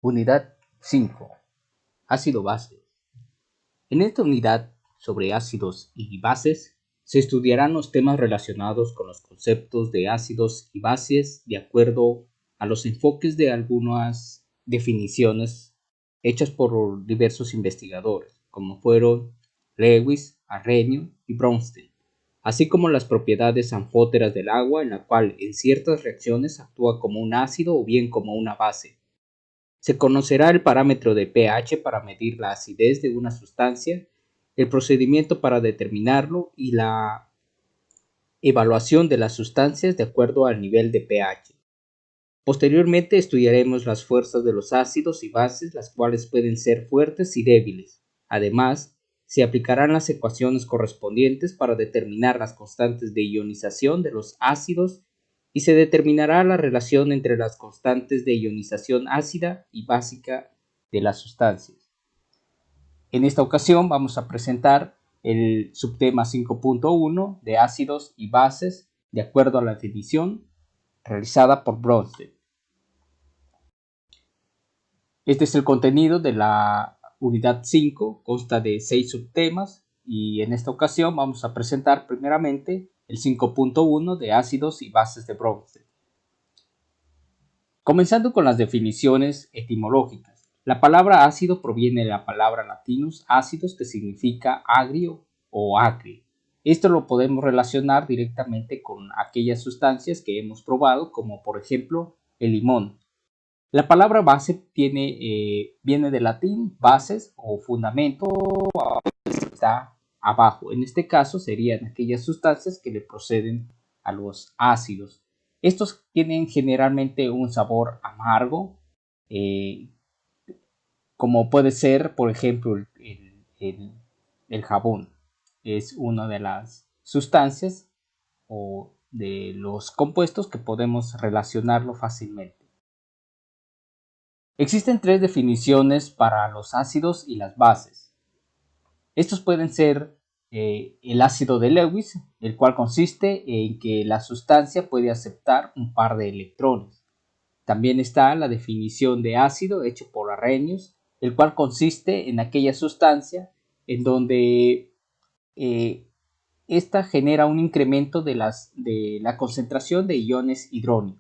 Unidad 5. Ácido-base. En esta unidad sobre ácidos y bases se estudiarán los temas relacionados con los conceptos de ácidos y bases de acuerdo a los enfoques de algunas definiciones hechas por diversos investigadores, como fueron Lewis, Arrhenius y Bronsted, así como las propiedades anfóteras del agua, en la cual en ciertas reacciones actúa como un ácido o bien como una base. Se conocerá el parámetro de pH para medir la acidez de una sustancia, el procedimiento para determinarlo y la evaluación de las sustancias de acuerdo al nivel de pH. Posteriormente estudiaremos las fuerzas de los ácidos y bases, las cuales pueden ser fuertes y débiles. Además, se aplicarán las ecuaciones correspondientes para determinar las constantes de ionización de los ácidos y se determinará la relación entre las constantes de ionización ácida y básica de las sustancias. En esta ocasión vamos a presentar el subtema 5.1 de ácidos y bases de acuerdo a la definición realizada por Bronsted. Este es el contenido de la unidad 5, consta de 6 subtemas y en esta ocasión vamos a presentar primeramente el 5.1 de ácidos y bases de Bronsted. Comenzando con las definiciones etimológicas. La palabra ácido proviene de la palabra latinus acidus, que significa agrio o acre. Esto lo podemos relacionar directamente con aquellas sustancias que hemos probado, como por ejemplo el limón. La palabra base viene del latín bases o fundamento, está abajo. En este caso serían aquellas sustancias que le proceden a los ácidos. Estos tienen generalmente un sabor amargo, como puede ser, por ejemplo, el jabón. Es una de las sustancias o de los compuestos que podemos relacionarlo fácilmente. Existen 3 definiciones para los ácidos y las bases. Estos pueden ser el ácido de Lewis, el cual consiste en que la sustancia puede aceptar un par de electrones. También está la definición de ácido hecho por Arrhenius, el cual consiste en aquella sustancia en donde esta genera un incremento de la concentración de iones hidróneo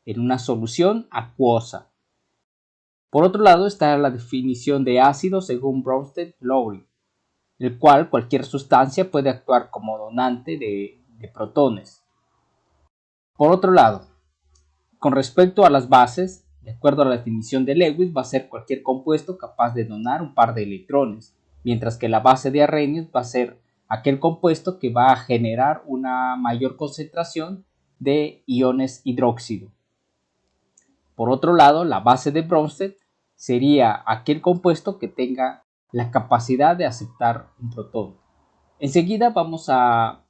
en una solución acuosa. Por otro lado está la definición de ácido según Bronsted-Lowry, el cual cualquier sustancia puede actuar como donante de protones. Por otro lado, con respecto a las bases, de acuerdo a la definición de Lewis, va a ser cualquier compuesto capaz de donar un par de electrones, mientras que la base de Arrhenius va a ser aquel compuesto que va a generar una mayor concentración de iones hidróxido. Por otro lado, la base de Bronsted sería aquel compuesto que tenga la capacidad de aceptar un protón. Enseguida vamos a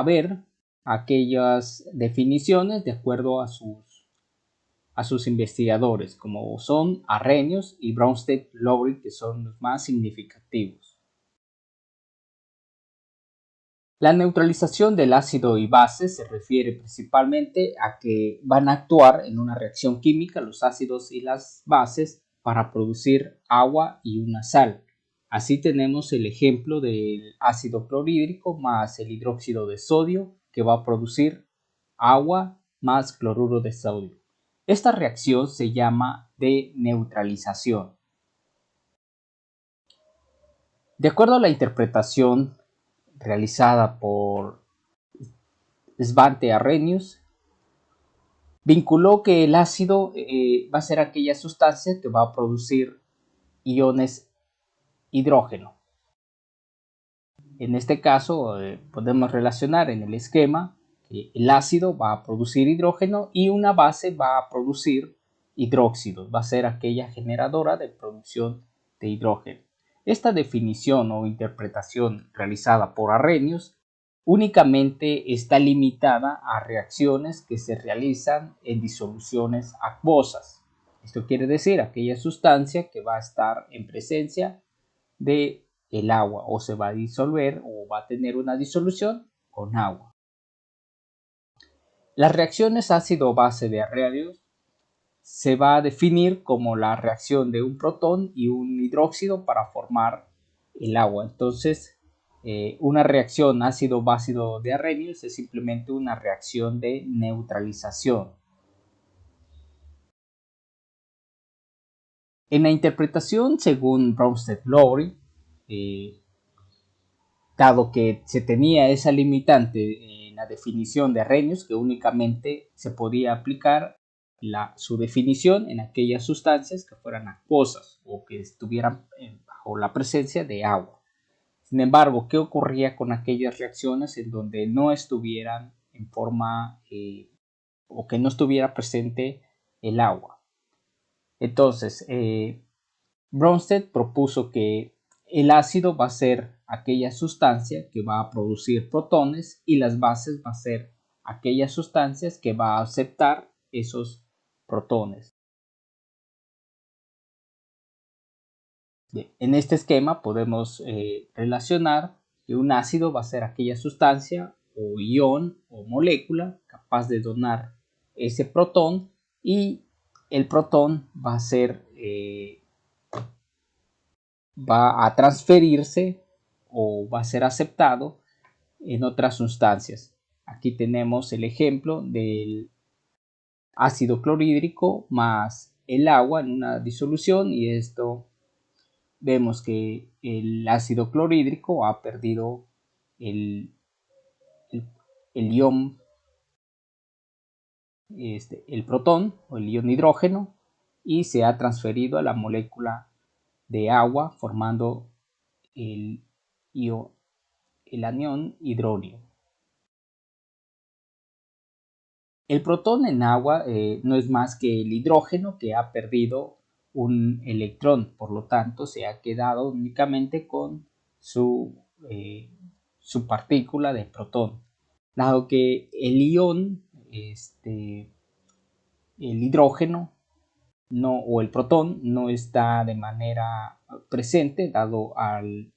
ver aquellas definiciones de acuerdo a sus investigadores, como son Arrhenius y Bronsted-Lowry, que son los más significativos. La neutralización del ácido y base se refiere principalmente a que van a actuar en una reacción química los ácidos y las bases para producir agua y una sal. Así tenemos el ejemplo del ácido clorhídrico más el hidróxido de sodio, que va a producir agua más cloruro de sodio. Esta reacción se llama deneutralización. De acuerdo a la interpretación realizada por Svante Arrhenius, vinculó que el ácido va a ser aquella sustancia que va a producir iones hidrógeno. En este caso podemos relacionar en el esquema que el ácido va a producir hidrógeno y una base va a producir hidróxido, va a ser aquella generadora de producción de hidrógeno. Esta definición o interpretación realizada por Arrhenius únicamente está limitada a reacciones que se realizan en disoluciones acuosas. Esto quiere decir aquella sustancia que va a estar en presencia de el agua o se va a disolver o va a tener una disolución con agua. Las reacciones ácido-base de Arrhenius se va a definir como la reacción de un protón y un hidróxido para formar el agua. Entonces, una reacción ácido-básido de Arrhenius es simplemente una reacción de neutralización. En la interpretación según Bronsted-Lowry, dado que se tenía esa limitante en la definición de Arrhenius, que únicamente se podía aplicar su definición en aquellas sustancias que fueran acuosas o que estuvieran bajo la presencia de agua. Sin embargo, ¿qué ocurría con aquellas reacciones en donde no estuvieran en forma o que no estuviera presente el agua? Entonces, Bronsted propuso que el ácido va a ser aquella sustancia que va a producir protones y las bases va a ser aquellas sustancias que va a aceptar esos protones. En este esquema podemos relacionar que un ácido va a ser aquella sustancia o ion o molécula capaz de donar ese protón y el protón va a ser va a transferirse o va a ser aceptado en otras sustancias. Aquí tenemos el ejemplo del ácido clorhídrico más el agua en una disolución y esto vemos que el ácido clorhídrico ha perdido el, el ion, el protón o el ion hidrógeno y se ha transferido a la molécula de agua formando el anión hidróneo. El protón en agua no es más que el hidrógeno que ha perdido un electrón, por lo tanto se ha quedado únicamente con su partícula de protón. Dado que el ion, el hidrógeno o el protón no está de manera presente, dado al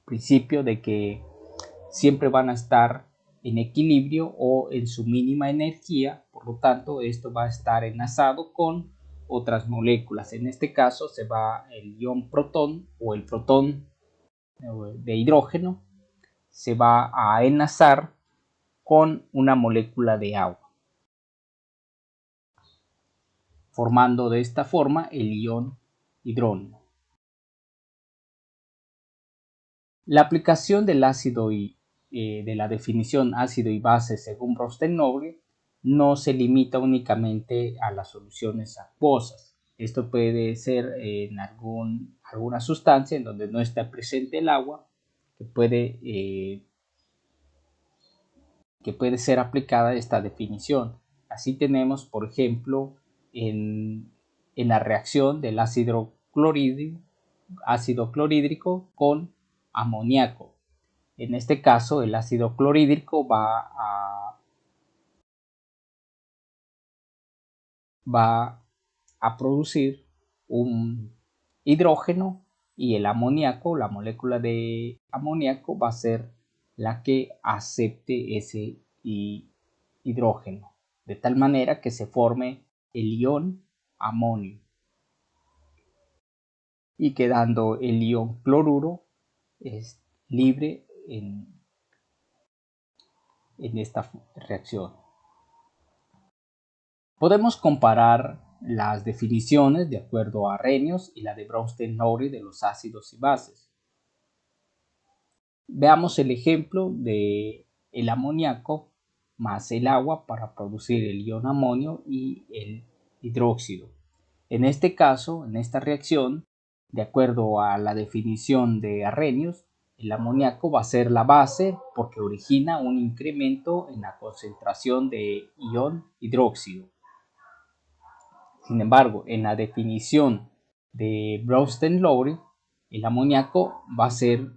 principio de que siempre van a estar en equilibrio o en su mínima energía, por lo tanto esto va a estar enlazado con otras moléculas. En este caso se va el ion protón o el protón de hidrógeno, se va a enlazar con una molécula de agua, formando de esta forma el ion hidrógeno. La aplicación del ácido de la definición ácido y base según Bronsted-Lowry no se limita únicamente a las soluciones acuosas. Esto puede ser en alguna sustancia en donde no está presente el agua que puede ser aplicada esta definición. Así tenemos, por ejemplo, en la reacción del ácido clorhídrico con amoníaco. En este caso, el ácido clorhídrico va a producir un hidrógeno y el amoníaco, la molécula de amoníaco, va a ser la que acepte ese hidrógeno, de tal manera que se forme el ion amonio y quedando el ion cloruro es libre en esta reacción. Podemos comparar las definiciones de acuerdo a Arrhenius y la de Bronsted-Lowry de los ácidos y bases. Veamos el ejemplo de el amoníaco más el agua para producir el ion amonio y el hidróxido. En este caso, en esta reacción, de acuerdo a la definición de Arrhenius, el amoníaco va a ser la base porque origina un incremento en la concentración de ion hidróxido. Sin embargo, en la definición de Bronsted-Lowry, el amoníaco va a ser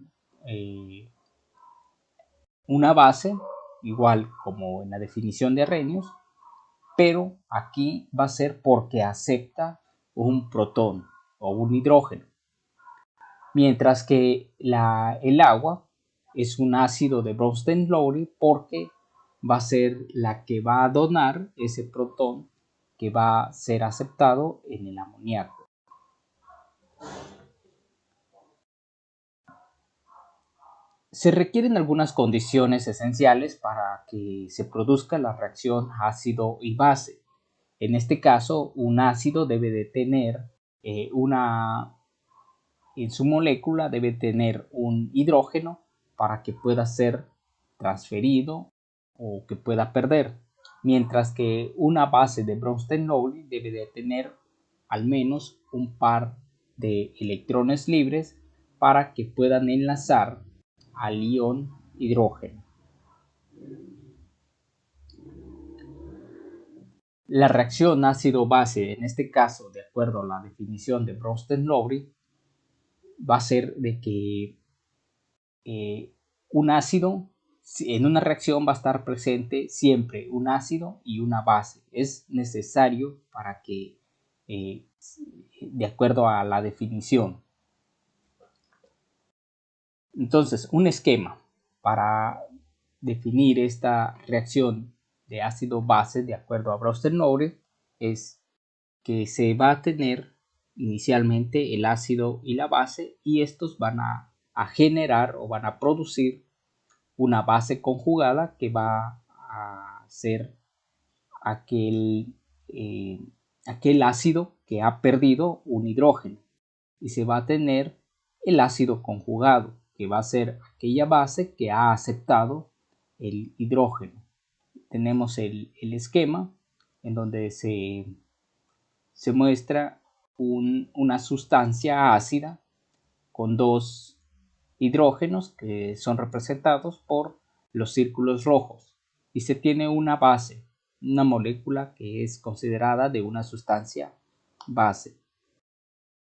una base, igual como en la definición de Arrhenius, pero aquí va a ser porque acepta un protón o un hidrógeno. Mientras que el agua es un ácido de Bronsted-Lowry porque va a ser la que va a donar ese protón que va a ser aceptado en el amoníaco. Se requieren algunas condiciones esenciales para que se produzca la reacción ácido y base. En este caso, un ácido debe de tener en su molécula debe tener un hidrógeno para que pueda ser transferido o que pueda perder, mientras que una base de Bronsted-Lowry debe de tener al menos un par de electrones libres para que puedan enlazar al ion hidrógeno. La reacción ácido-base, en este caso, de acuerdo a la definición de Bronsted-Lowry, va a ser de que un ácido, en una reacción va a estar presente siempre un ácido y una base. Es necesario para que, de acuerdo a la definición. Entonces, un esquema para definir esta reacción de ácido-base, de acuerdo a Bronsted-Lowry, es que se va a tener inicialmente el ácido y la base, y estos van a generar o van a producir una base conjugada que va a ser aquel ácido que ha perdido un hidrógeno, y se va a tener el ácido conjugado, que va a ser aquella base que ha aceptado el hidrógeno. Tenemos el esquema en donde se muestra una sustancia ácida con dos hidrógenos que son representados por los círculos rojos, y se tiene una base, una molécula que es considerada de una sustancia base.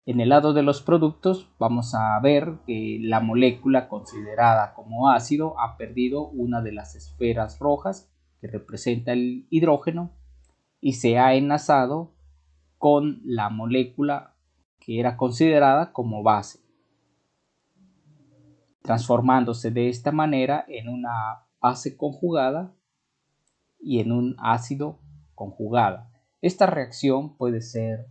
En el lado de los productos vamos a ver que la molécula considerada como ácido ha perdido una de las esferas rojas que representa el hidrógeno y se ha enlazado con la molécula que era considerada como base, transformándose de esta manera en una base conjugada y en un ácido conjugada. Esta reacción puede ser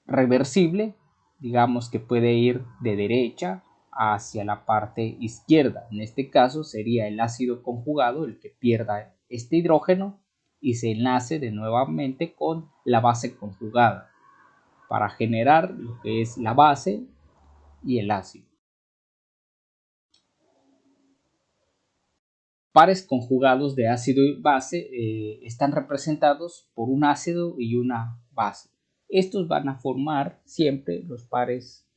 reversible, digamos que puede ir de derecha hacia la parte izquierda. En este caso sería el ácido conjugado el que pierda este hidrógeno y se enlace de nuevamente con la base conjugada para generar lo que es la base y el ácido. Pares conjugados de ácido y base están representados por un ácido y una base. Estos van a formar siempre los pares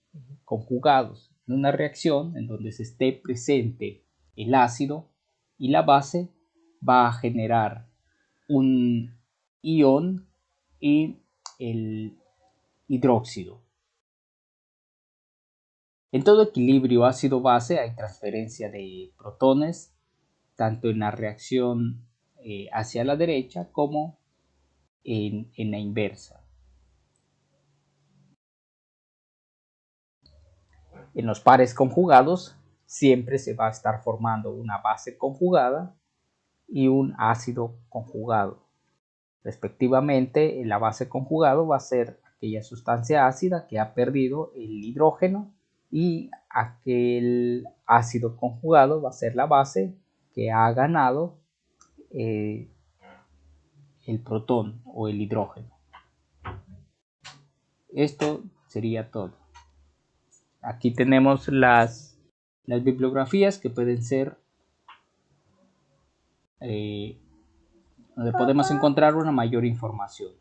conjugados en una reacción en donde se esté presente el ácido y la base. Va a generar un ion y el hidróxido. En todo equilibrio ácido-base hay transferencia de protones tanto en la reacción hacia la derecha como en la inversa. En los pares conjugados siempre se va a estar formando una base conjugada y un ácido conjugado. Respectivamente, la base conjugado va a ser aquella sustancia ácida que ha perdido el hidrógeno, y aquel ácido conjugado va a ser la base que ha ganado el protón o el hidrógeno. Esto sería todo. Aquí tenemos las bibliografías que pueden ser donde podemos encontrar una mayor información.